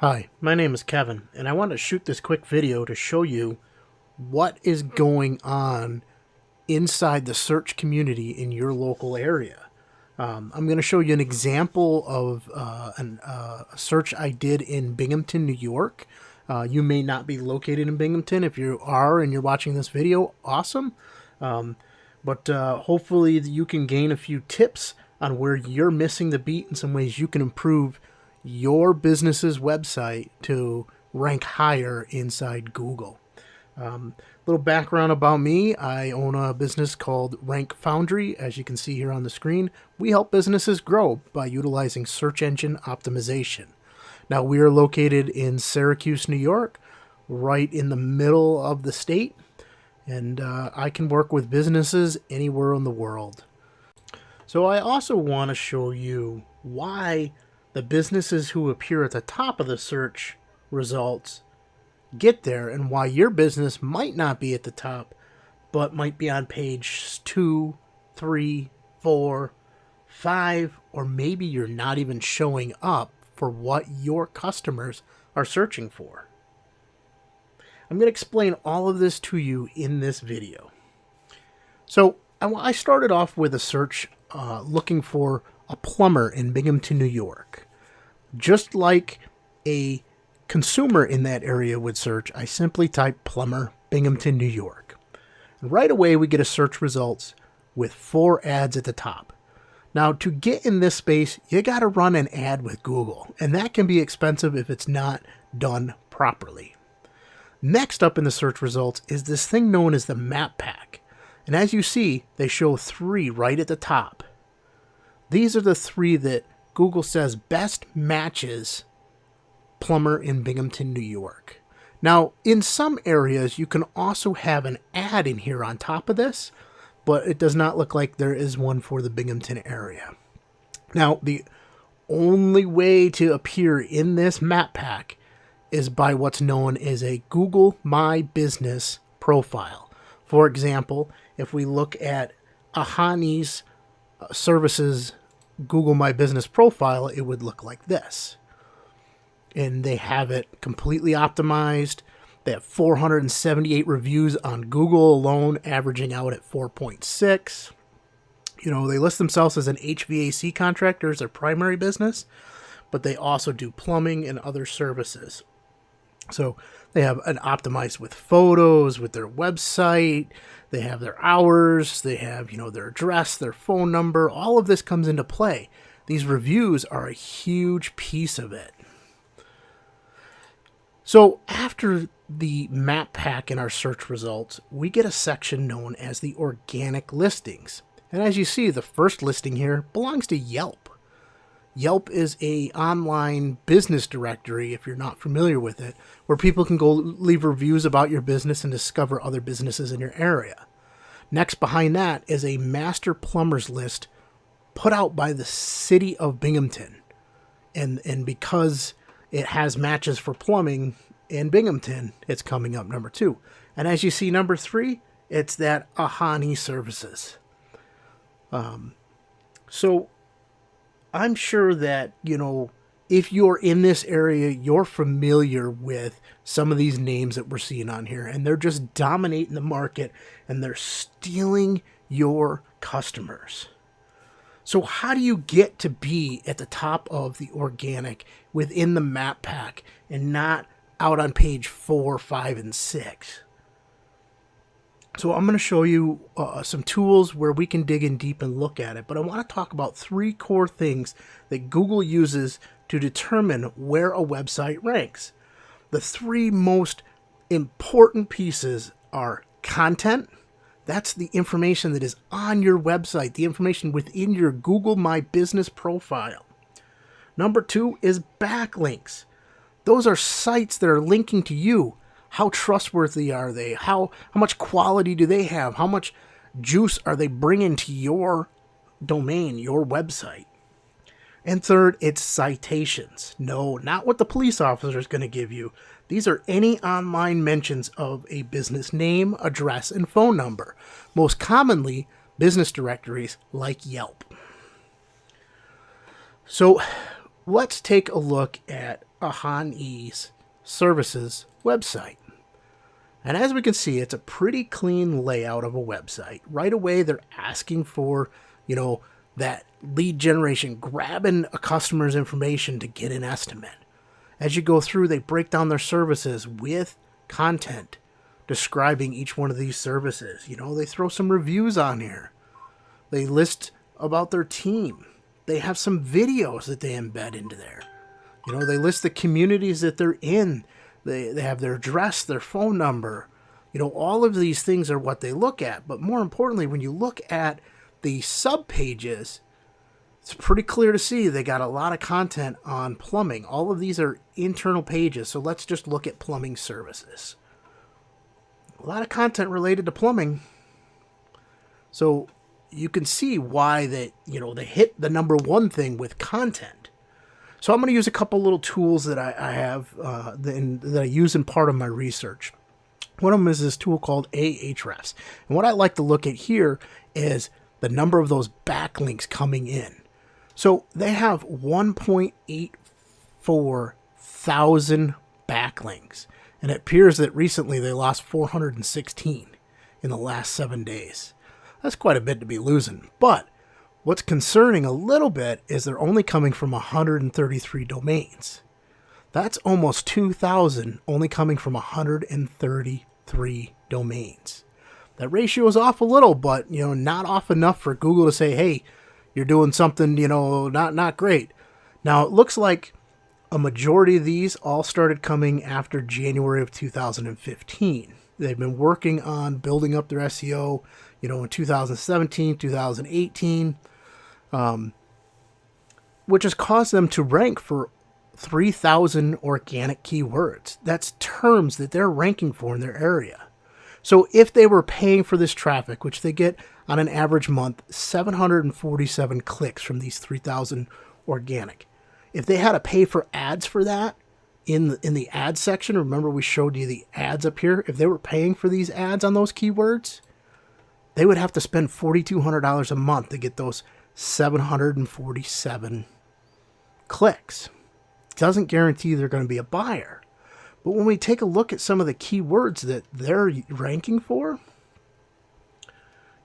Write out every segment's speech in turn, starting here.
Hi, my name is Kevin, and I want to shoot this quick video to show you what is going on inside the search community in your local area. I'm going to show you an example of a search I did in Binghamton, New York. You may not be located in Binghamton. If you are and you're watching this video, awesome. But hopefully you can gain a few tips on where you're missing the beat and some ways you can improve your business's website to rank higher inside Google. Little background about me. I own a business called Foundry. As you can see here on the screen, we help businesses grow by utilizing search engine optimization. Now, we are located in Syracuse, New York, right in the middle of the state, and I can work with businesses anywhere in the world. So I also want to show you why the businesses who appear at the top of the search results get there, and why your business might not be at the top, but might be on page 2, 3, 4, 5, or maybe you're not even showing up for what your customers are searching for. I'm going to explain all of this to you in this video. So I started off with a search looking for a plumber in Binghamton, New York. Just like a consumer in that area would search, I simply type plumber, Binghamton, New York. And right away, we get a search results with 4 ads at the top. Now, to get in this space, you got to run an ad with Google, and that can be expensive if it's not done properly. Next up in the search results is this thing known as the map pack. And as you see, they show 3 right at the top. These are the 3 that Google says best matches plumber in Binghamton, New York. Now, in some areas, you can also have an ad in here on top of this, but it does not look like there is one for the Binghamton area. Now, the only way to appear in this map pack is by what's known as a Google My Business profile. For example, if we look at Ahani's services Google My Business profile, it would look like this. And they have it completely optimized. They have 478 reviews on Google alone, averaging out at 4.6. You know, they list themselves as an HVAC contractor as their primary business, but they also do plumbing and other services. So they have an optimized with photos, with their website, they have their hours, they have, their address, their phone number. All of this comes into play. These reviews are a huge piece of it. So after the map pack in our search results, we get a section known as the organic listings. And as you see, the first listing here belongs to Yelp. Yelp is an online business directory, if you're not familiar with it, where people can go leave reviews about your business and discover other businesses in your area. Next behind that is a master plumbers list put out by the city of Binghamton. And because it has matches for plumbing in Binghamton, it's coming up number 2. And as you see, number 3, it's that Ahani services. So I'm sure that, if you're in this area, you're familiar with some of these names that we're seeing on here, and they're just dominating the market and they're stealing your customers. So how do you get to be at the top of the organic within the map pack and not out on page 4, 5, and 6? So I'm going to show you some tools where we can dig in deep and look at it. But I want to talk about 3 core things that Google uses to determine where a website ranks. The 3 most important pieces are content. That's the information that is on your website, the information within your Google My Business profile. Number 2 is backlinks. Those are sites that are linking to you. How trustworthy are they? How much quality do they have? How much juice are they bringing to your domain, your website? And third, it's citations. No, not what the police officer is going to give you. These are any online mentions of a business name, address, and phone number. Most commonly, business directories like Yelp. So let's take a look at a Han-E's services website. And as we can see, it's a pretty clean layout of a website. Right away, they're asking for, that lead generation, grabbing a customer's information to get an estimate. As you go through, they break down their services with content describing each one of these services. They throw some reviews on here. They list about their team. They have some videos that they embed into there. They list the communities that they're in. They have their address, their phone number. All of these things are what they look at. But more importantly, when you look at the sub-pages, it's pretty clear to see they got a lot of content on plumbing. All of these are internal pages. So let's just look at plumbing services. A lot of content related to plumbing. So you can see why they hit the number one thing with content. So I'm going to use a couple little tools that I have that I use in part of my research. One of them is this tool called Ahrefs. And what I like to look at here is the number of those backlinks coming in. So they have 1.84 thousand backlinks. And it appears that recently they lost 416 in the last 7 days. That's quite a bit to be losing. But what's concerning a little bit is they're only coming from 133 domains. That's almost 2,000 only coming from 133 domains. That ratio is off a little, but not off enough for Google to say, hey, you're doing something, not great. Now it looks like a majority of these all started coming after January of 2015. They've been working on building up their SEO, in 2017, 2018, which has caused them to rank for 3,000 organic keywords. That's terms that they're ranking for in their area. So if they were paying for this traffic, which they get on an average month, 747 clicks from these 3,000 organic. If they had to pay for ads for that in the ad section, remember we showed you the ads up here. If they were paying for these ads on those keywords, they would have to spend $4,200 a month to get those 747 clicks. Doesn't guarantee they're going to be a buyer. But when we take a look at some of the keywords that they're ranking for,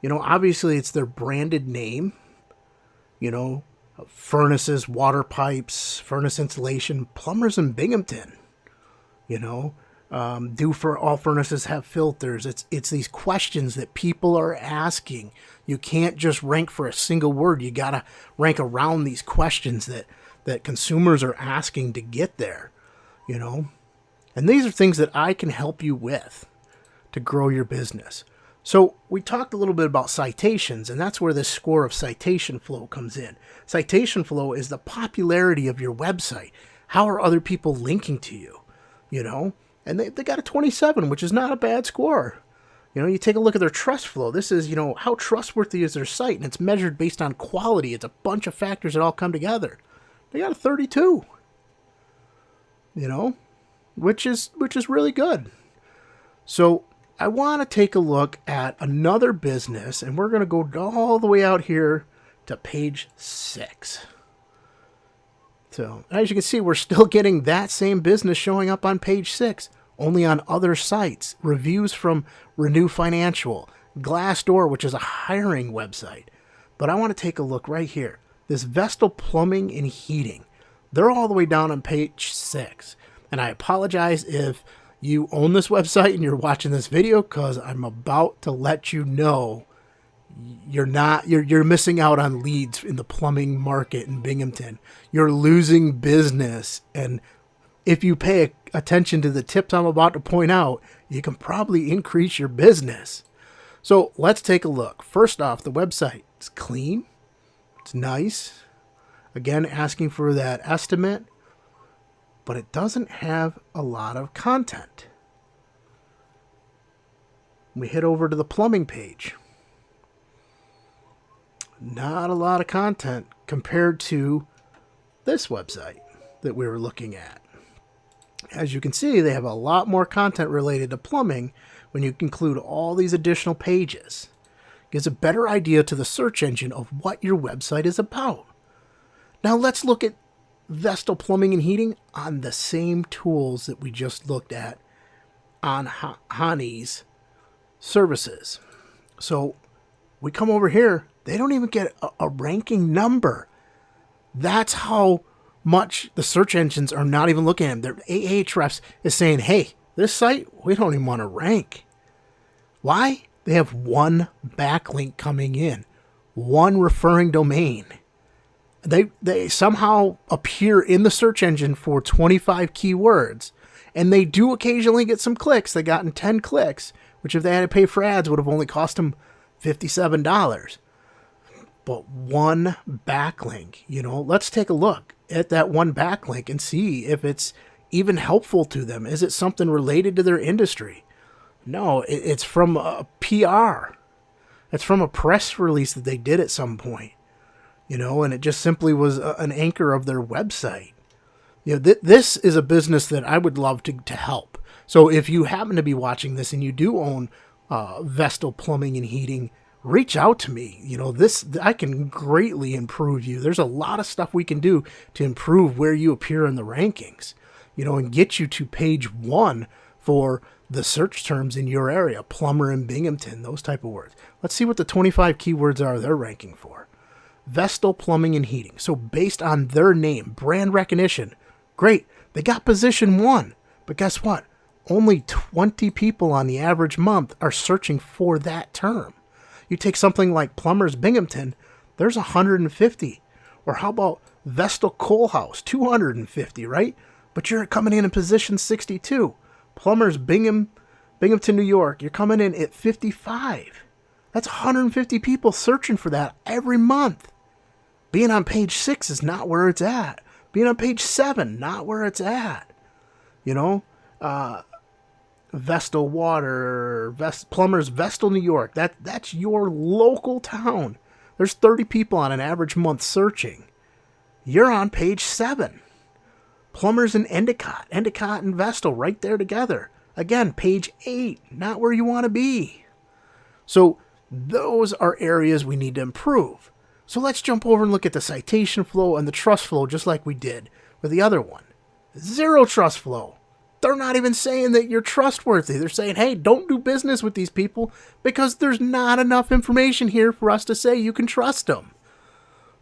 obviously it's their branded name, furnaces, water pipes, furnace insulation, plumbers in Binghamton, do for all furnaces have filters. It's these questions that people are asking. You can't just rank for a single word. You got to rank around these questions that consumers are asking to get there, And these are things that I can help you with to grow your business. So we talked a little bit about citations, and that's where this score of citation flow comes in. Citation flow is the popularity of your website. How are other people linking to you? And they got a 27, which is not a bad score. You take a look at their trust flow. This is, how trustworthy is their site, and it's measured based on quality. It's a bunch of factors that all come together. They got a 32, which is really good. So I want to take a look at another business, and we're going to go all the way out here to page 6. So as you can see, we're still getting that same business showing up on page 6, only on other sites. Reviews from Renew Financial, Glassdoor, which is a hiring website. But I want to take a look right here. This Vestal Plumbing and Heating. They're all the way down on page 6. And I apologize if you own this website and you're watching this video, because I'm about to let you know you're missing out on leads in the plumbing market in Binghamton. You're losing business. And if you pay attention to the tips I'm about to point out, you can probably increase your business. So let's take a look. First off, the website is clean. It's nice. Again, asking for that estimate, but it doesn't have a lot of content. We head over to the plumbing page. Not a lot of content compared to this website that we were looking at. As you can see, they have a lot more content related to plumbing when you include all these additional pages. It gives a better idea to the search engine of what your website is about. Now let's look at Vestal Plumbing and Heating on the same tools that we just looked at on Hani's services. So we come over here, they don't even get a ranking number. That's how much the search engines are not even looking at them. Their Ahrefs is saying, hey, this site, we don't even want to rank. Why? They have one backlink coming in, one referring domain. They somehow appear in the search engine for 25 keywords, and they do occasionally get some clicks. They gotten 10 clicks, which if they had to pay for ads would have only cost them $57. But one backlink, let's take a look at that one backlink and see if it's even helpful to them. Is it something related to their industry? No, it's from a PR. It's from a press release that they did at some point, and it just simply was an anchor of their website. This is a business that I would love to help. So if you happen to be watching this and you do own Vestal Plumbing and Heating, reach out to me. I can greatly improve you. There's a lot of stuff we can do to improve where you appear in the rankings, and get you to page 1 for the search terms in your area, plumber in Binghamton, those type of words. Let's see what the 25 keywords are they're ranking for. Vestal Plumbing and Heating. So based on their name, brand recognition, great. They got position 1, but guess what? Only 20 people on the average month are searching for that term. You take something like Plumbers Binghamton, there's 150. Or how about Vestal Coal House, 250, right? But you're coming in position 62. Plumbers Binghamton, New York, you're coming in at 55. That's 150 people searching for that every month. Being on page 6 is not where it's at. Being on page 7, not where it's at. Vestal Water, Plumbers Vestal, New York. That's your local town. There's 30 people on an average month searching. You're on page 7. Plumbers in Endicott and Vestal right there together. Again, page 8, not where you want to be. So those are areas we need to improve. So let's jump over and look at the citation flow and the trust flow just like we did with the other one. Zero trust flow. They're not even saying that you're trustworthy. They're saying, hey, don't do business with these people because there's not enough information here for us to say you can trust them.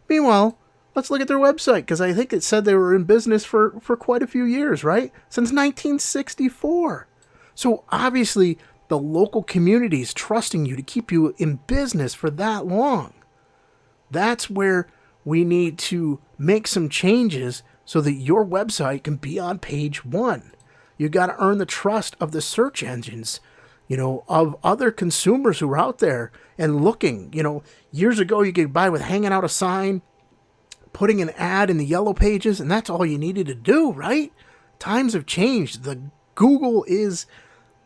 Meanwhile, let's look at their website because I think it said they were in business for quite a few years, right? Since 1964. So obviously the local community is trusting you to keep you in business for that long. That's where we need to make some changes so that your website can be on page 1. You got to earn the trust of the search engines, of other consumers who are out there and looking. Years ago you could buy with hanging out a sign, putting an ad in the yellow pages, and that's all you needed to do, right? Times have changed. Google is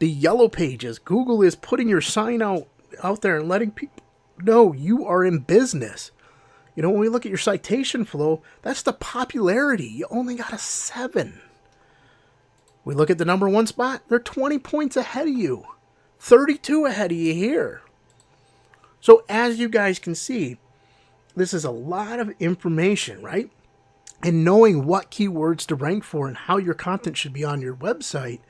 the yellow pages. Google is putting your sign out there and letting people know you are in business. When we look at your citation flow, that's the popularity. You only got a 7. We look at the number 1 spot, they're 20 points ahead of you. 32 ahead of you here. So as you guys can see, this is a lot of information, right? And knowing what keywords to rank for and how your content should be on your website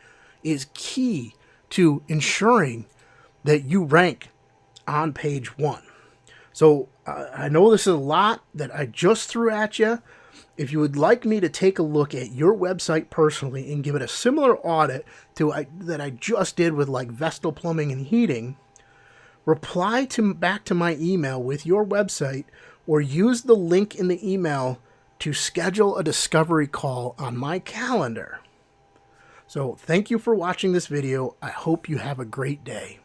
is key to ensuring that you rank on page 1. So I know this is a lot that I just threw at you. If you would like me to take a look at your website personally and give it a similar audit to that I just did with like Vestal Plumbing and Heating, reply back to my email with your website or use the link in the email to schedule a discovery call on my calendar. So thank you for watching this video. I hope you have a great day.